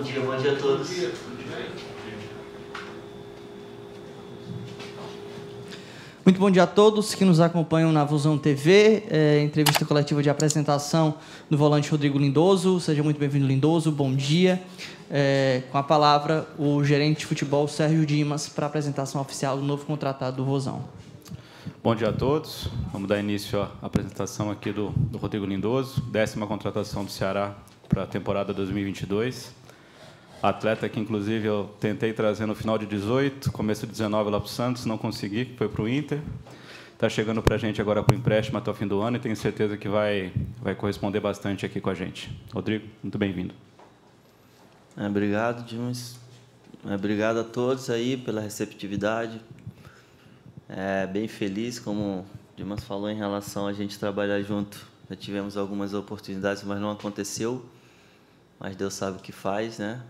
bom dia a todos. Muito bom dia a todos que nos acompanham na Vozão TV, entrevista coletiva de apresentação do volante Rodrigo Lindoso. Seja muito bem-vindo, Lindoso, bom dia. Com a palavra, o gerente de futebol, Sérgio Dimas, para a apresentação oficial do novo contratado do Vozão. Bom dia a todos. Vamos dar início à apresentação aqui do Rodrigo Lindoso, 10ª contratação do Ceará para a temporada 2022. Atleta que, inclusive, eu tentei trazer no final de 18, começo de 19 lá para o Santos, não consegui, foi para o Inter. Está chegando para a gente agora para o empréstimo até o fim do ano e tenho certeza que vai corresponder bastante aqui com a gente. Rodrigo, muito bem-vindo. Obrigado, Dimas. Obrigado a todos aí pela receptividade. Bem feliz, como o Dimas falou, em relação a gente trabalhar junto. Já tivemos algumas oportunidades, mas não aconteceu. Mas Deus sabe o que faz, né?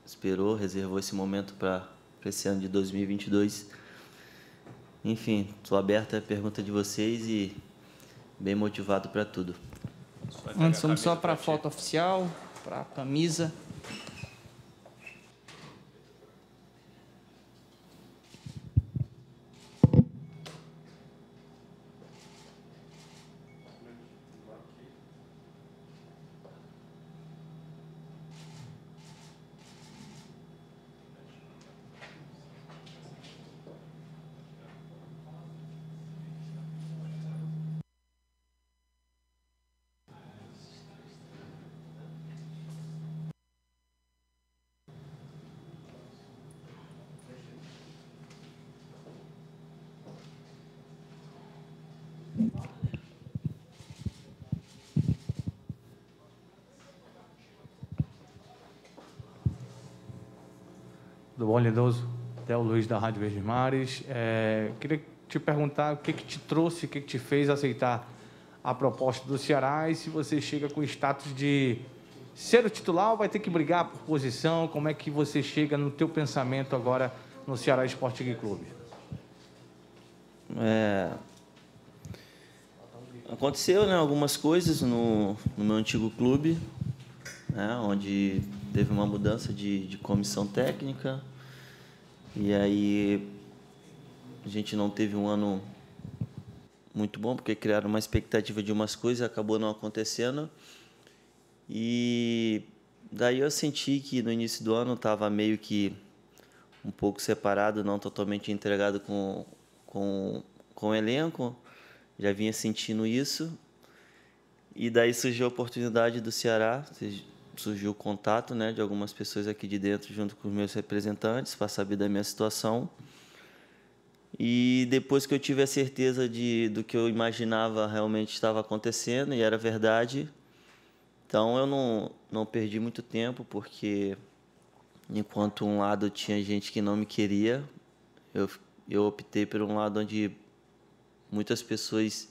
Esperou, reservou esse momento para esse ano de 2022. Enfim, estou aberto à pergunta de vocês e bem motivado para tudo. Antes, vamos só para a foto oficial, para a camisa. Tudo bom, Lindoso? Até o Luiz da Rádio Verdes Mares. Queria te perguntar o que te trouxe, o que te fez aceitar a proposta do Ceará e se você chega com o status de ser o titular ou vai ter que brigar por posição, como é que você chega no teu pensamento agora no Ceará Sporting Clube? Aconteceu, né, algumas coisas no meu antigo clube, né, onde teve uma mudança de comissão técnica e aí a gente não teve um ano muito bom porque criaram uma expectativa de umas coisas e acabou não acontecendo. E daí eu senti que no início do ano estava meio que um pouco separado, não totalmente entregado com o elenco. Já vinha sentindo isso. E daí surgiu a oportunidade do Ceará, surgiu o contato, né, de algumas pessoas aqui de dentro, junto com os meus representantes, para saber da minha situação. E depois que eu tive a certeza do que eu imaginava realmente estava acontecendo, e era verdade, então eu não perdi muito tempo, porque enquanto um lado tinha gente que não me queria, eu optei por um lado onde muitas pessoas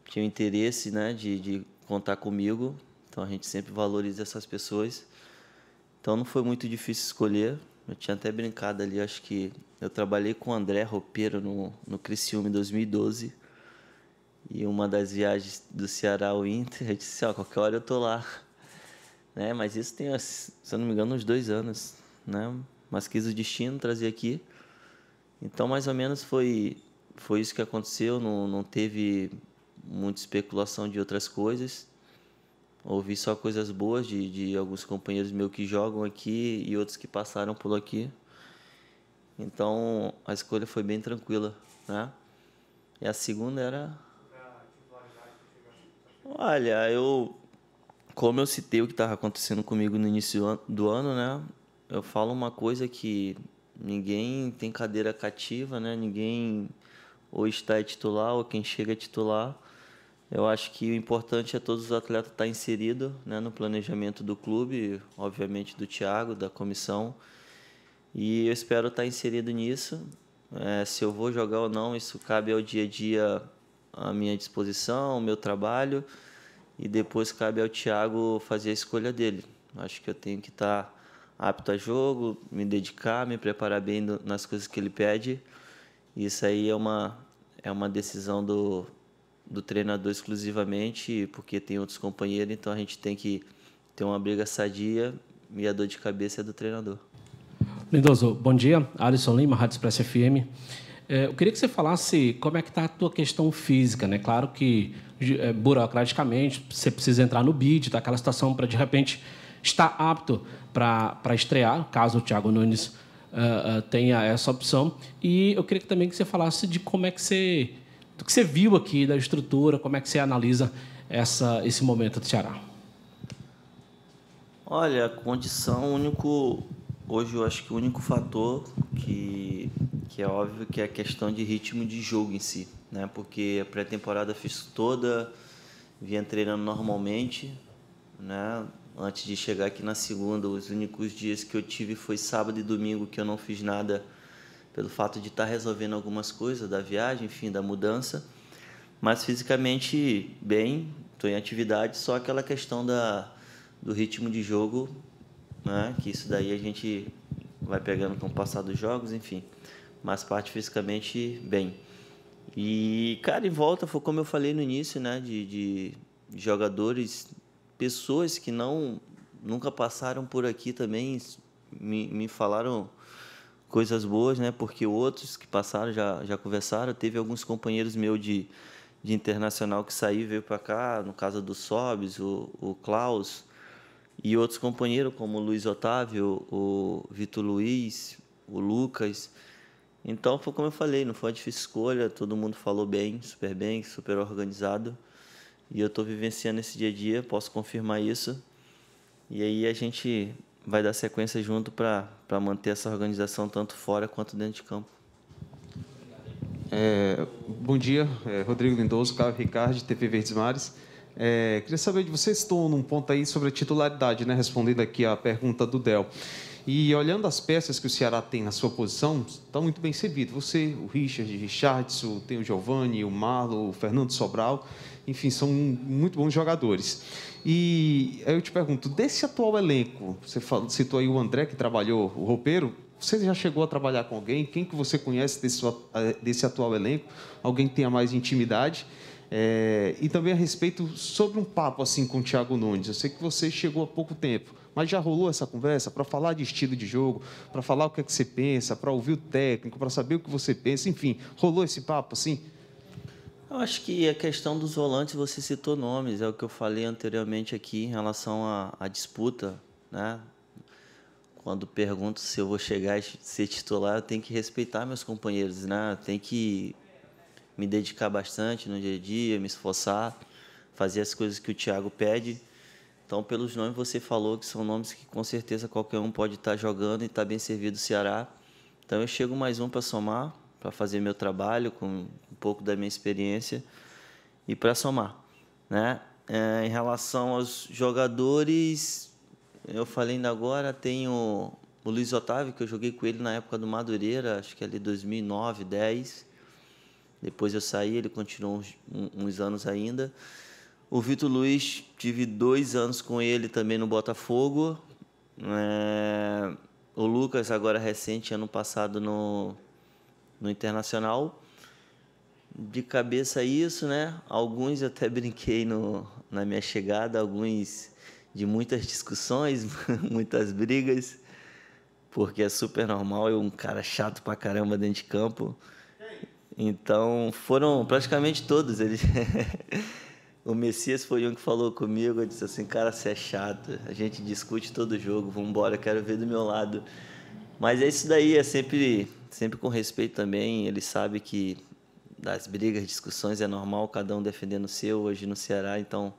tinham interesse, né, de contar comigo. Então, a gente sempre valoriza essas pessoas. Então, não foi muito difícil escolher. Eu tinha até brincado ali, acho que eu trabalhei com o André Roupeiro no Criciúma em 2012. E uma das viagens do Ceará ao Inter, eu disse, qualquer hora eu tô lá. Né? Mas isso tem, se eu não me engano, uns 2 anos. Né? Mas quis o destino trazer aqui. Então, mais ou menos, foi isso que aconteceu. Não teve muita especulação de outras coisas. Ouvi só coisas boas de alguns companheiros meus que jogam aqui e outros que passaram por aqui. Então, a escolha foi bem tranquila, né? E a segunda era... Olha, como eu citei o que estava acontecendo comigo no início do ano, né? Eu falo uma coisa que ninguém tem cadeira cativa, né? Ninguém ou está titular ou quem chega é titular. Eu acho que o importante é todos os atletas estar inseridos, né, no planejamento do clube, obviamente do Thiago, da comissão. E eu espero estar inserido nisso. Se eu vou jogar ou não, isso cabe ao dia a dia à minha disposição, ao meu trabalho. E depois cabe ao Thiago fazer a escolha dele. Acho que eu tenho que estar apto a jogo, me dedicar, me preparar bem nas coisas que ele pede. Isso aí é uma decisão do treinador exclusivamente, porque tem outros companheiros, então a gente tem que ter uma briga sadia e a dor de cabeça é do treinador. Lindoso, bom dia. Alisson Lima, Rádio Express FM. Eu queria que você falasse como é que está a tua questão física, né? Claro que, burocraticamente, você precisa entrar no BID, tá aquela situação para, de repente, estar apto para estrear, caso o Thiago Nunes tenha essa opção. E eu queria também que você falasse de como é que do que você viu aqui, da estrutura, como é que você analisa esse momento do Ceará. Olha, a condição, hoje eu acho que o único fator que é óbvio que é a questão de ritmo de jogo em si, né? Porque a pré-temporada fiz toda, vinha treinando normalmente, né? Antes de chegar aqui na segunda, os únicos dias que eu tive foi sábado e domingo que eu não fiz nada pelo fato de estar resolvendo algumas coisas da viagem, enfim, da mudança. Mas fisicamente bem, estou em atividade, só aquela questão do ritmo de jogo, né? Que isso daí a gente vai pegando com o passar dos jogos, enfim. Mas parte fisicamente bem. E, cara, em volta foi como eu falei no início, né? De jogadores, pessoas que nunca passaram por aqui também me falaram coisas boas, né? Porque outros que passaram já conversaram. Teve alguns companheiros meus de internacional que saiu e veio para cá, no caso do Sobis, o Klaus, e outros companheiros como o Luiz Otávio, o Vitor Luiz, o Lucas. Então, foi como eu falei, não foi uma difícil escolha, todo mundo falou bem, super organizado. E eu estou vivenciando esse dia a dia, posso confirmar isso. E aí a gente vai dar sequência junto para manter essa organização tanto fora quanto dentro de campo. Bom dia, Rodrigo Lindoso, Caio Ricardo, TV Verdes Mares. Queria saber de vocês, estou num ponto aí sobre a titularidade, né? Respondendo aqui a pergunta do Del. E olhando as peças que o Ceará tem na sua posição, está muito bem servido. Você, o Richardson, tem o Giovani, o Marlon, o Fernando Sobral, enfim, são muito bons jogadores. E aí eu te pergunto, desse atual elenco, você citou aí o André, que trabalhou o roupeiro, você já chegou a trabalhar com alguém? Quem que você conhece desse atual elenco? Alguém que tenha mais intimidade? E também a respeito sobre um papo assim com o Thiago Nunes. Eu sei que você chegou há pouco tempo, mas já rolou essa conversa para falar de estilo de jogo, para falar o que é que você pensa, para ouvir o técnico, para saber o que você pensa, enfim, rolou esse papo assim? Eu acho que a questão dos volantes, você citou nomes, é o que eu falei anteriormente aqui em relação à disputa, né? Quando pergunto se eu vou chegar a ser titular, eu tenho que respeitar meus companheiros, né? Eu tenho que me dedicar bastante no dia a dia, me esforçar, fazer as coisas que o Thiago pede. Então, pelos nomes você falou, que são nomes que com certeza qualquer um pode estar jogando e estar bem servido o Ceará. Então, eu chego mais um para somar, para fazer meu trabalho com um pouco da minha experiência e para somar, né? Em relação aos jogadores, eu falei ainda agora, tem o Luiz Otávio, que eu joguei com ele na época do Madureira, acho que ali 2009, 10. Depois eu saí, ele continuou uns anos ainda. O Vitor Luiz, tive 2 anos com ele também no Botafogo. O Lucas, agora recente, ano passado no Internacional. De cabeça isso, né? Alguns eu até brinquei na minha chegada, alguns de muitas discussões, muitas brigas, porque é super normal, eu um cara chato pra caramba dentro de campo. Então, foram praticamente todos. O Messias foi um que falou comigo, eu disse assim, cara, você é chato, a gente discute todo jogo, vamos embora, quero ver do meu lado. Mas é isso daí, é sempre com respeito também, ele sabe que das brigas, discussões é normal, cada um defendendo o seu, hoje no Ceará, então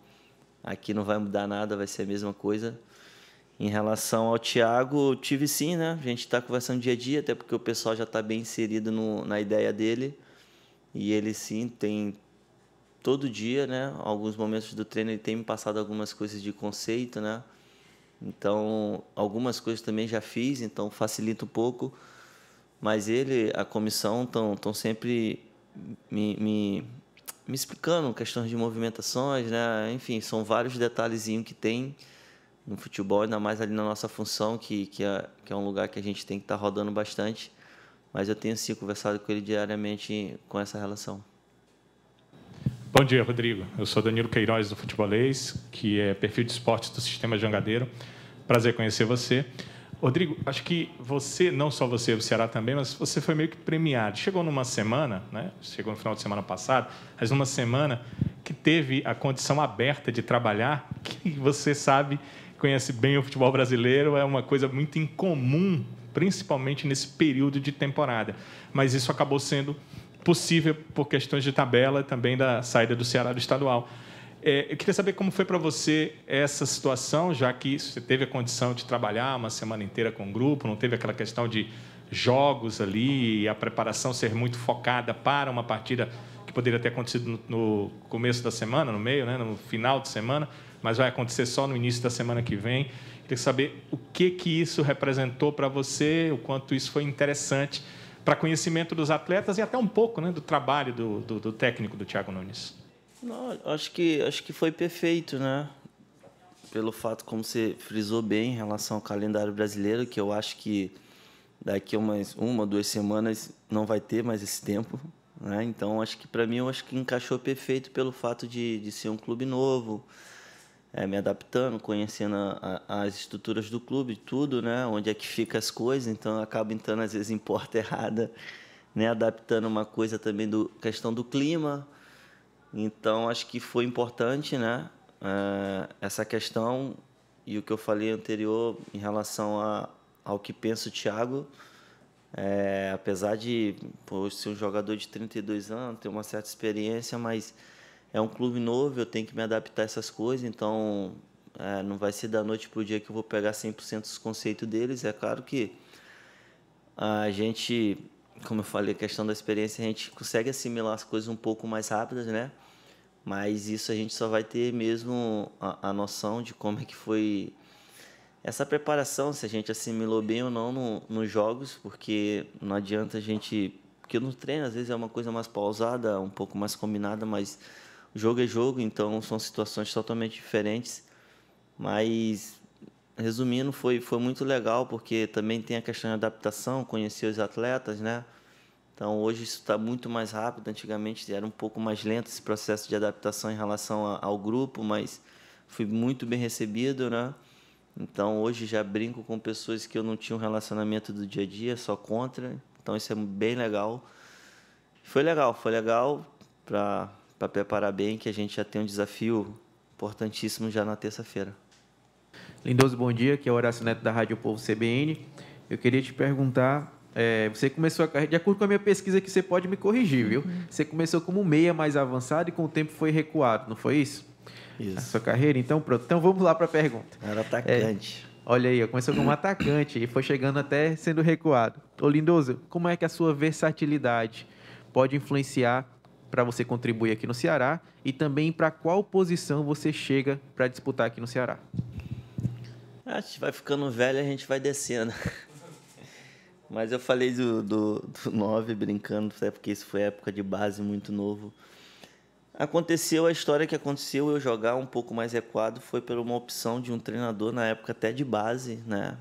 aqui não vai mudar nada, vai ser a mesma coisa. Em relação ao Thiago, tive sim, né? A gente está conversando dia a dia, até porque o pessoal já está bem inserido na ideia dele. E ele sim tem todo dia, né? Alguns momentos do treino ele tem me passado algumas coisas de conceito, né? Então, algumas coisas também já fiz, então facilita um pouco. Mas a comissão estão sempre me explicando questões de movimentações, né? Enfim, são vários detalhezinhos que tem no futebol, ainda mais ali na nossa função, que é um lugar que a gente tem que estar rodando bastante. Mas eu tenho sim conversado com ele diariamente com essa relação. Bom dia, Rodrigo. Eu sou Danilo Queiroz, do Futebolês, que é perfil de esportes do Sistema Jangadeiro. Prazer conhecer você. Rodrigo, acho que você, não só você, o Ceará também, mas você foi meio que premiado. Chegou numa semana, né? Chegou no final de semana passado, mas numa semana que teve a condição aberta de trabalhar, que você sabe, conhece bem o futebol brasileiro, é uma coisa muito incomum, principalmente nesse período de temporada. Mas isso acabou sendo possível por questões de tabela e também da saída do Ceará do estadual. Eu queria saber como foi para você essa situação, já que você teve a condição de trabalhar uma semana inteira com o grupo, não teve aquela questão de jogos ali, e a preparação ser muito focada para uma partida que poderia ter acontecido no começo da semana, no meio, né, no final de semana, mas vai acontecer só no início da semana que vem. Queria saber o que isso representou para você, o quanto isso foi interessante para conhecimento dos atletas e até um pouco, né, do trabalho do técnico do Thiago Nunes. Não, acho que foi perfeito, né? Pelo fato, como você frisou bem, em relação ao calendário brasileiro, que eu acho que daqui a uma ou 2 semanas não vai ter mais esse tempo, né? Então, acho que para mim, eu acho que encaixou perfeito pelo fato de ser um clube novo, me adaptando, conhecendo as estruturas do clube, tudo, né? Onde é que fica as coisas, então eu acabo entrando às vezes em porta errada, né? Adaptando uma coisa também questão do clima. Então, acho que foi importante, né, essa questão e o que eu falei anterior em relação ao que pensa o Thiago. Apesar de ser um jogador de 32 anos, ter uma certa experiência, mas é um clube novo, eu tenho que me adaptar a essas coisas, então não vai ser da noite para o dia que eu vou pegar 100% dos conceitos deles. É claro que a gente, como eu falei, a questão da experiência, a gente consegue assimilar as coisas um pouco mais rápidas, né? Mas isso a gente só vai ter mesmo a noção de como é que foi essa preparação, se a gente assimilou bem ou não nos jogos, porque não adianta a gente... Porque no treino, às vezes, é uma coisa mais pausada, um pouco mais combinada, mas o jogo é jogo, então são situações totalmente diferentes. Mas, resumindo, foi muito legal, porque também tem a questão de adaptação, conhecer os atletas, né? Então, hoje isso está muito mais rápido. Antigamente era um pouco mais lento esse processo de adaptação em relação ao grupo, mas fui muito bem recebido, né? Então, hoje já brinco com pessoas que eu não tinha um relacionamento do dia a dia, só contra. Então, isso é bem legal. Foi legal para preparar bem, que a gente já tem um desafio importantíssimo já na terça-feira. Lindoso, bom dia. Aqui é o Horácio Neto da Rádio Povo CBN. Eu queria te perguntar... você começou a carreira, de acordo com a minha pesquisa, que você pode me corrigir, viu? Você começou como meia mais avançado e com o tempo foi recuado, não foi isso? Isso. A sua carreira? Então, pronto. Então, vamos lá para a pergunta. Era atacante. Olha aí, começou como atacante e foi chegando até sendo recuado. Ô, Lindoso, como é que a sua versatilidade pode influenciar para você contribuir aqui no Ceará e também para qual posição você chega para disputar aqui no Ceará? A gente vai ficando velho e a gente vai descendo. Mas eu falei do 9 brincando, porque isso foi época de base, muito novo. Aconteceu a história que aconteceu, eu jogar um pouco mais recuado, foi por uma opção de um treinador, na época até de base, né?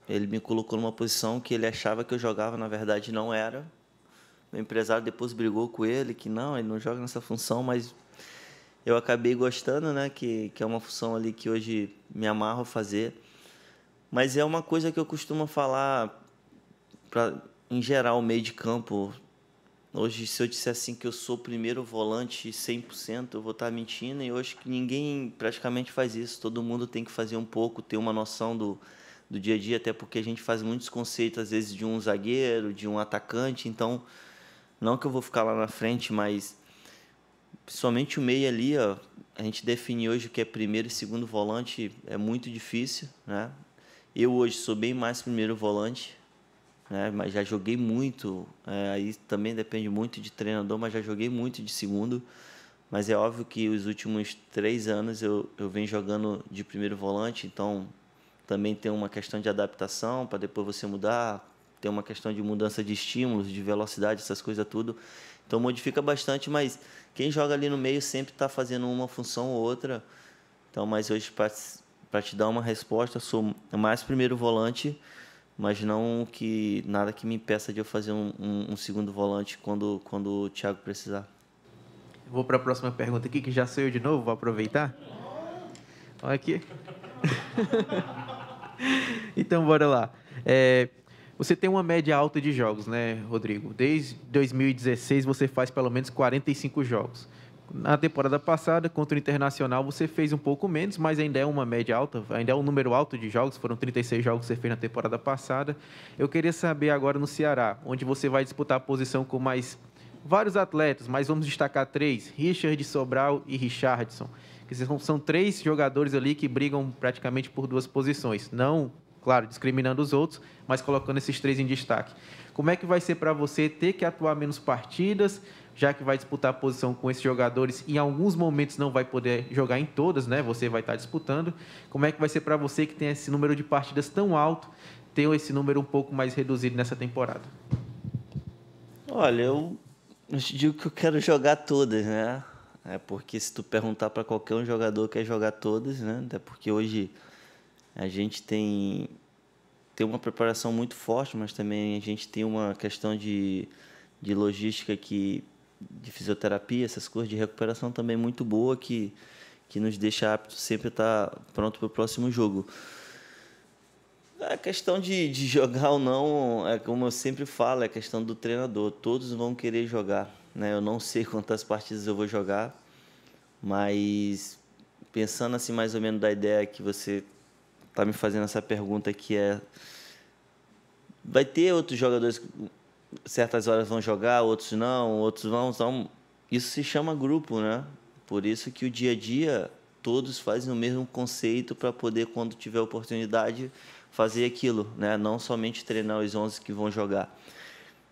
Ele me colocou numa posição que ele achava que eu jogava, na verdade não era. O empresário depois brigou com ele, que não, ele não joga nessa função, mas eu acabei gostando, né? Que é uma função ali que hoje me amarro a fazer. Mas é uma coisa que eu costumo falar... em geral, o meio de campo, hoje, se eu disser assim que eu sou o primeiro volante 100%, eu vou estar mentindo, e eu acho que ninguém praticamente faz isso. Todo mundo tem que fazer um pouco, ter uma noção do dia a dia, até porque a gente faz muitos conceitos, às vezes, de um zagueiro, de um atacante. Então, não que eu vou ficar lá na frente, mas principalmente o meio ali, ó, a gente define hoje o que é primeiro e segundo volante, é muito difícil, né? Eu hoje sou bem mais primeiro volante, mas já joguei muito, aí também depende muito de treinador, mas já joguei muito de segundo. Mas é óbvio que os últimos 3 anos eu venho jogando de primeiro volante, então também tem uma questão de adaptação para depois você mudar, tem uma questão de mudança de estímulos, de velocidade, essas coisas tudo. Então modifica bastante, mas quem joga ali no meio sempre está fazendo uma função ou outra. Então, mas hoje, para te dar uma resposta, eu sou mais primeiro volante, mas não que nada que me impeça de eu fazer um segundo volante quando o Thiago precisar. Vou para a próxima pergunta aqui, que já sou eu de novo, vou aproveitar. Olha aqui. Então, bora lá. Você tem uma média alta de jogos, né, Rodrigo? Desde 2016 você faz pelo menos 45 jogos. Na temporada passada, contra o Internacional, você fez um pouco menos, mas ainda é uma média alta, ainda é um número alto de jogos. Foram 36 jogos que você fez na temporada passada. Eu queria saber agora no Ceará, onde você vai disputar a posição com mais vários atletas, mas vamos destacar 3, Richard, Sobral e Richardson. São 3 jogadores ali que brigam praticamente por 2 posições. Não, claro, discriminando os outros, mas colocando esses 3 em destaque. Como é que vai ser para você ter que atuar menos partidas, já que vai disputar a posição com esses jogadores e em alguns momentos não vai poder jogar em todas, né? Você vai estar disputando. Como é que vai ser para você que tem esse número de partidas tão alto, ter esse número um pouco mais reduzido nessa temporada? Olha, eu te digo que eu quero jogar todas, né? Porque se tu perguntar para qualquer um jogador quer jogar todas, né? Até porque hoje a gente tem uma preparação muito forte, mas também a gente tem uma questão de logística de fisioterapia, essas coisas de recuperação também muito boa que nos deixa aptos sempre a estar pronto para o próximo jogo. A questão de jogar ou não, como eu sempre falo, é a questão do treinador. Todos vão querer jogar, né? Eu não sei quantas partidas eu vou jogar, mas pensando assim mais ou menos da ideia que você está me fazendo essa pergunta, que vai ter outros jogadores que certas horas vão jogar, outros não, outros vão. Então, isso se chama grupo, né? Por isso que o dia a dia todos fazem o mesmo conceito para poder, quando tiver oportunidade, fazer aquilo, né? Não somente treinar os 11 que vão jogar.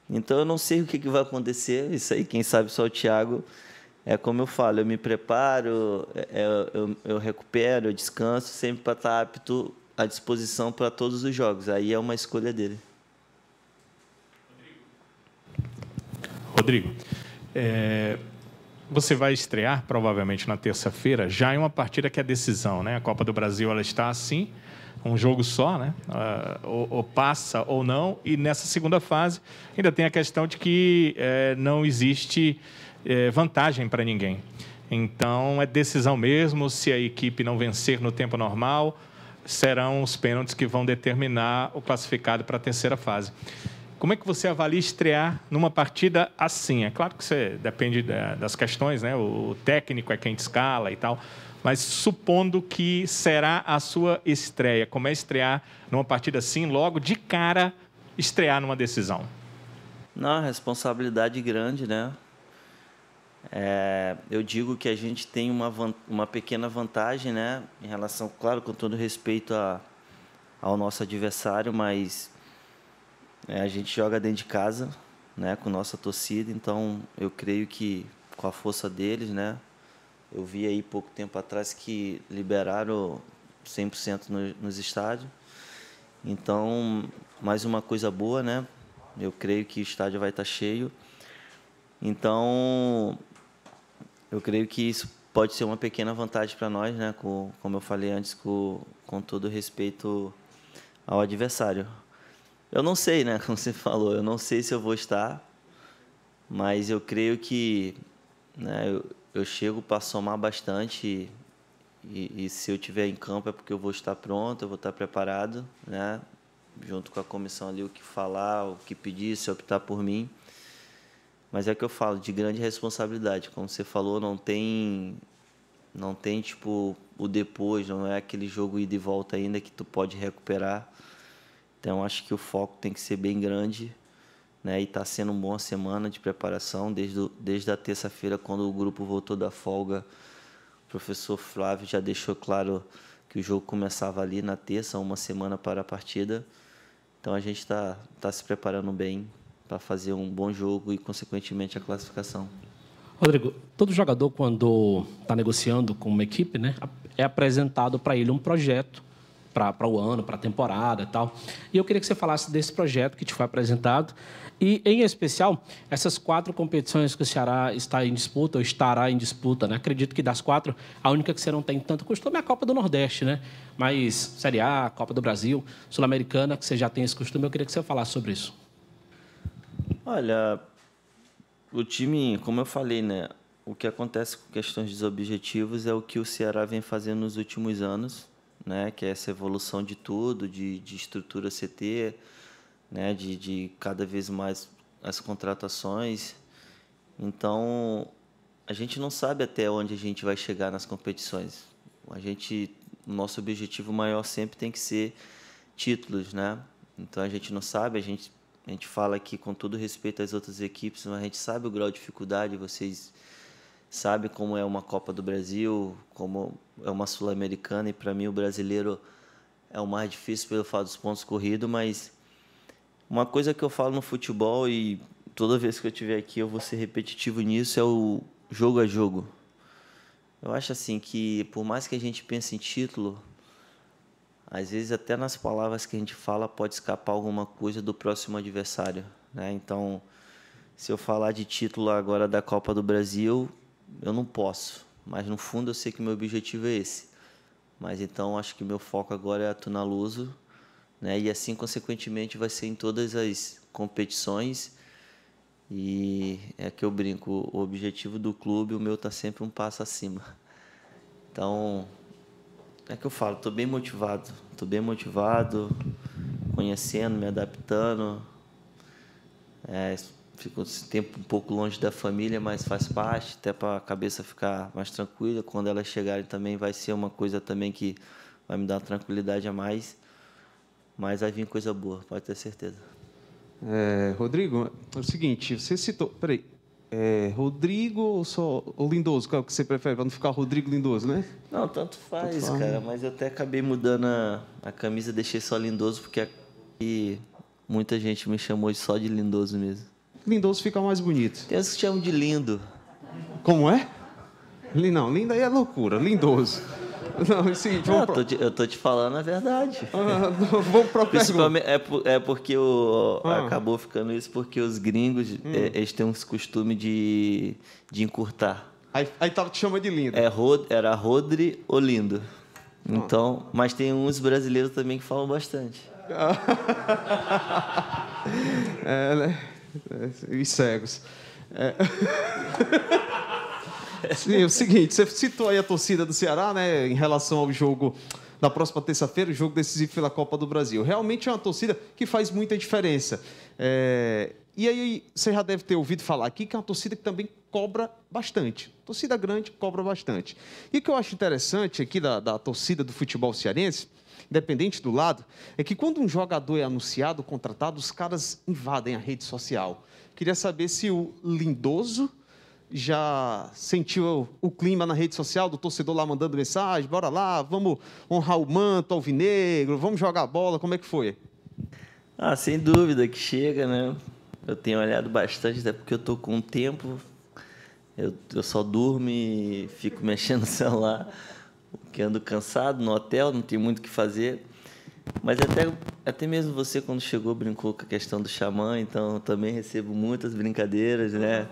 Então, eu não sei o que vai acontecer. Isso aí, quem sabe, só o Thiago. É como eu falo, eu me preparo, eu recupero, eu descanso, sempre para estar apto à disposição para todos os jogos. Aí é uma escolha dele. Rodrigo, você vai estrear provavelmente na terça-feira, já em uma partida que é decisão, né? A Copa do Brasil ela está assim, um jogo só, né? Ou passa ou não. E nessa segunda fase ainda tem a questão de que não existe vantagem para ninguém. Então é decisão mesmo. Se a equipe não vencer no tempo normal, serão os pênaltis que vão determinar o classificado para a terceira fase. Como é que você avalia estrear numa partida assim? É claro que você depende das questões, né? O técnico é quem te escala e tal, mas supondo que será a sua estreia, como é estrear numa partida assim, logo de cara, estrear numa decisão? Não, responsabilidade grande, né? Eu digo que a gente tem uma pequena vantagem, né? Em relação, claro, com todo respeito ao nosso adversário, mas a gente joga dentro de casa, né, com nossa torcida, então eu creio que com a força deles, né, eu vi aí pouco tempo atrás que liberaram 100% nos estádios, então mais uma coisa boa, né, eu creio que o estádio vai estar cheio, então eu creio que isso pode ser uma pequena vantagem para nós, né, como eu falei antes, com todo respeito ao adversário. Eu não sei, né? Como você falou, eu não sei se eu vou estar, mas eu creio que, né, eu chego para somar bastante e se eu estiver em campo é porque eu vou estar pronto, eu vou estar preparado, né? Junto com a comissão ali, o que falar, o que pedir, se optar por mim. Mas é o que eu falo, de grande responsabilidade. Como você falou, não tem tipo o depois, não é aquele jogo ida e volta ainda que tu pode recuperar. Então, acho que o foco tem que ser bem grande, né? E está sendo uma boa semana de preparação. Desde a terça-feira, quando o grupo voltou da folga, o professor Flávio já deixou claro que o jogo começava ali na terça, uma semana para a partida. Então, a gente está se preparando bem para fazer um bom jogo e, consequentemente, a classificação. Rodrigo, todo jogador, quando está negociando com uma equipe, né, é apresentado para ele um projeto para o ano, para a temporada e tal. E eu queria que você falasse desse projeto que te foi apresentado e, em especial, essas 4 competições que o Ceará está em disputa ou estará em disputa, né? Acredito que das 4, a única que você não tem tanto costume é a Copa do Nordeste, né? Mas Série A, Copa do Brasil, Sul-Americana, que você já tem esse costume, eu queria que você falasse sobre isso. Olha, o time, como eu falei, né? O que acontece com questões de objetivos é o que o Ceará vem fazendo nos últimos anos, né? Que é essa evolução de tudo, de estrutura CT, né? De cada vez mais as contratações. Então, a gente não sabe até onde a gente vai chegar nas competições. O nosso objetivo maior sempre tem que ser títulos, né? Então, a gente não sabe, a gente fala aqui com todo respeito às outras equipes, mas a gente sabe o grau de dificuldade, vocês sabem como é uma Copa do Brasil, como é uma Sul-Americana, e para mim o brasileiro é o mais difícil pelo fato dos pontos corridos, mas uma coisa que eu falo no futebol, e toda vez que eu estiver aqui eu vou ser repetitivo nisso, é o jogo a jogo. Eu acho assim que, por mais que a gente pense em título, às vezes até nas palavras que a gente fala pode escapar alguma coisa do próximo adversário, né? Então, se eu falar de título agora da Copa do Brasil, eu não posso, mas no fundo eu sei que o meu objetivo é esse. Mas então acho que o meu foco agora é a Tunaluso, né? E assim, consequentemente, vai ser em todas as competições. E é que eu brinco, o objetivo do clube, o meu está sempre um passo acima. Então, é que eu falo, estou bem motivado, conhecendo, me adaptando. Fico esse tempo um pouco longe da família, mas faz parte, até para a cabeça ficar mais tranquila. Quando elas chegarem também vai ser uma coisa também que vai me dar uma tranquilidade a mais. Mas vai vir coisa boa, pode ter certeza. Rodrigo, é o seguinte, você citou... Peraí. Rodrigo ou Lindoso? Qual que você prefere? Para não ficar Rodrigo Lindoso, né? Não, tanto faz, cara. Mas eu até acabei mudando a camisa, deixei só Lindoso, porque aqui muita gente me chamou só de Lindoso mesmo. Lindoso fica mais bonito. Tem uns que chamam de Lindo. Como é? Não, lindo aí é loucura. Lindoso. Não, é o seguinte, eu tô te falando a verdade. Vamos para a Principalmente é porque acabou ficando isso porque os gringos eles têm uns costumes de encurtar. Aí te chama de lindo. Era Rodri ou Lindo. Então, mas tem uns brasileiros também que falam bastante. Né? E cegos. Sim, é o seguinte, você citou aí a torcida do Ceará, né, em relação ao jogo da próxima terça-feira, o jogo decisivo pela Copa do Brasil. Realmente é uma torcida que faz muita diferença. E aí você já deve ter ouvido falar aqui que é uma torcida que também cobra bastante. Torcida grande cobra bastante. E o que eu acho interessante aqui da torcida do futebol cearense, independente do lado, é que quando um jogador é anunciado, contratado, os caras invadem a rede social. Queria saber se o Lindoso já sentiu o clima na rede social do torcedor lá mandando mensagem, bora lá, vamos honrar o manto alvinegro, vamos jogar bola, como é que foi? Sem dúvida que chega, né? Eu tenho olhado bastante, até porque eu tô com tempo, eu só durmo e fico mexendo no celular, porque ando cansado no hotel, não tem muito o que fazer. Mas até mesmo você, quando chegou, brincou com a questão do xamã, então eu também recebo muitas brincadeiras, né?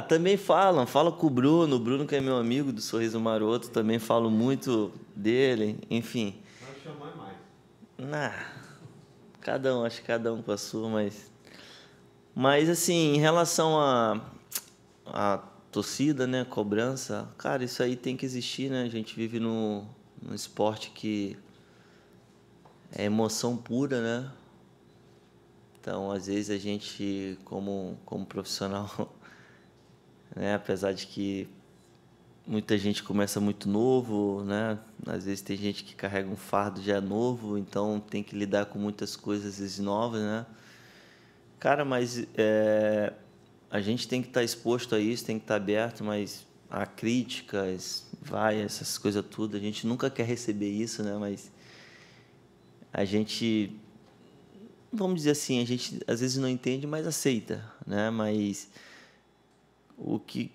Também fala com o Bruno que é meu amigo do Sorriso Maroto, também falo muito dele, enfim. Vai chamar mais. Acho que cada um com a sua, mas assim, em relação a torcida, né, cobrança, cara, isso aí tem que existir, né? A gente vive num esporte que é emoção pura, né? Então, às vezes a gente, como profissional, né, apesar de que muita gente começa muito novo, né? Às vezes tem gente que carrega um fardo já novo, então tem que lidar com muitas coisas às vezes novas, né? Cara, mas a gente tem que estar exposto a isso, tem que estar aberto, mas a críticas, essas coisas tudo, a gente nunca quer receber isso, né? Mas a gente, vamos dizer assim, a gente às vezes não entende, mas aceita, né? Mas o que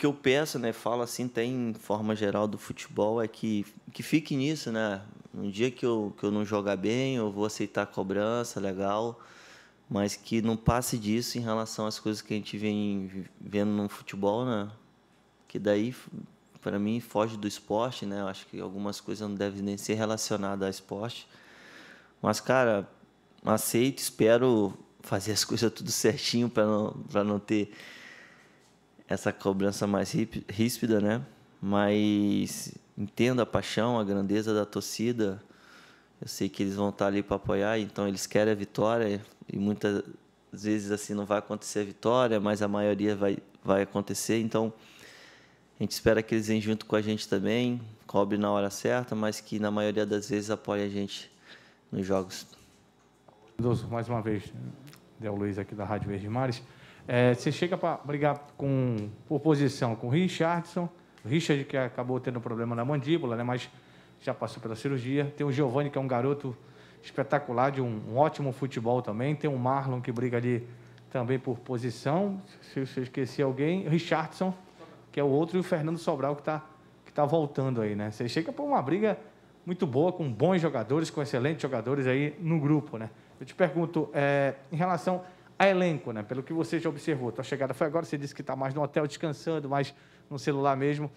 eu peço, né? Falo assim, tem em forma geral do futebol, é que fique nisso, né? Um dia que eu não jogar bem, eu vou aceitar a cobrança, legal, mas que não passe disso em relação às coisas que a gente vem vendo no futebol, né? Que daí, para mim, foge do esporte, né? Eu acho que algumas coisas não devem nem ser relacionadas ao esporte. Mas, cara, aceito, espero fazer as coisas tudo certinho para não ter essa cobrança mais ríspida, né? Mas entendo a paixão, a grandeza da torcida. Eu sei que eles vão estar ali para apoiar, então eles querem a vitória e muitas vezes assim não vai acontecer a vitória, mas a maioria vai acontecer. Então a gente espera que eles venham junto com a gente também, cobre na hora certa, mas que na maioria das vezes apoie a gente nos jogos. Mais uma vez, Del Luiz aqui da Rádio Verdes Mares. Você chega para brigar por posição com o Richardson, o Richard que acabou tendo problema na mandíbula, né, mas já passou pela cirurgia. Tem o Giovani, que é um garoto espetacular, de um ótimo futebol também. Tem o Marlon, que briga ali também por posição. Se eu esqueci alguém, o Richardson, que é o outro, e o Fernando Sobral, que tá voltando aí, né? Você chega por uma briga muito boa, com bons jogadores, com excelentes jogadores aí no grupo, né? Eu te pergunto, em relação a elenco, né? Pelo que você já observou, tua chegada foi agora, você disse que está mais no hotel descansando, mais no celular mesmo.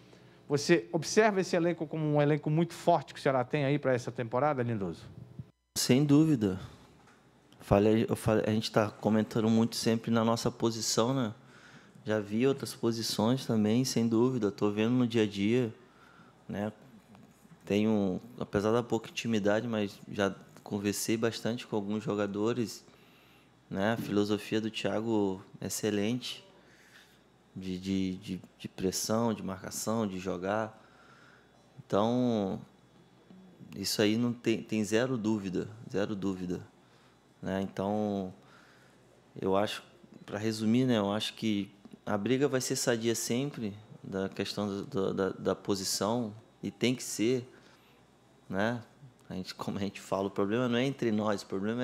Você observa esse elenco como um elenco muito forte que o Ceará tem aí para essa temporada, Lindoso? Sem dúvida. A gente está comentando muito sempre na nossa posição, né? Já vi outras posições também, sem dúvida. Estou vendo no dia a dia, né? Apesar da pouca intimidade, mas já conversei bastante com alguns jogadores, né? A filosofia do Thiago é excelente. De pressão, de marcação, de jogar. Então, isso aí não tem zero dúvida, né? Então, eu acho, para resumir, né, eu acho que a briga vai ser sadia sempre, da questão da posição, e tem que ser, né? Como a gente fala, o problema não é entre nós, o problema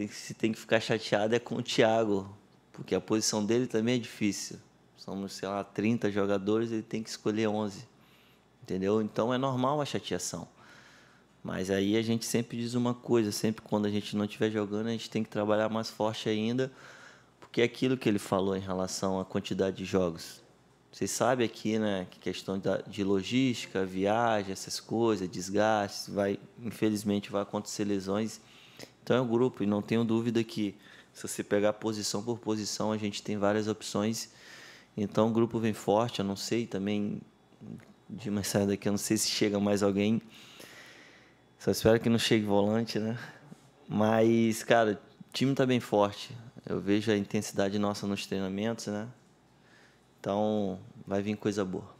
se tem que ficar chateado é com o Thiago, porque a posição dele também é difícil. Somos, sei lá, 30 jogadores, ele tem que escolher 11. Entendeu? Então é normal a chateação. Mas aí a gente sempre diz uma coisa, sempre quando a gente não estiver jogando, a gente tem que trabalhar mais forte ainda, porque é aquilo que ele falou em relação à quantidade de jogos. Vocês sabem aqui, né, que questão de logística, viagem, essas coisas, desgastes, infelizmente vai acontecer lesões. Então é o grupo, e não tenho dúvida que se você pegar posição por posição, a gente tem várias opções. Então o grupo vem forte, eu não sei também, de mais sair daqui, eu não sei se chega mais alguém. Só espero que não chegue volante, né? Mas, cara, o time está bem forte. Eu vejo a intensidade nossa nos treinamentos, né? Então vai vir coisa boa.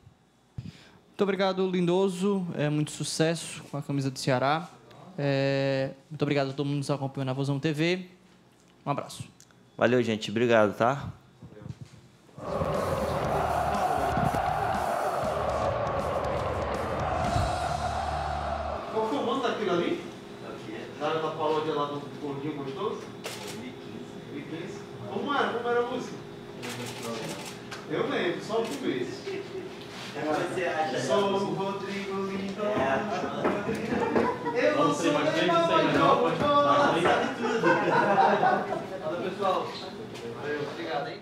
Muito obrigado, Lindoso. Muito sucesso com a camisa do Ceará. Muito obrigado a todo mundo que nos acompanhou na Vozão TV. Um abraço. Valeu, gente. Obrigado, tá? Qual foi o nome daquilo ali? Da paródia lá do Gordinho Gostoso? 2015. Como era a música? Eu lembro, só uma vez. Você acha? Sou o Rodrigo Lindoso. Eu não sou Fala, pessoal. Valeu, obrigado, hein?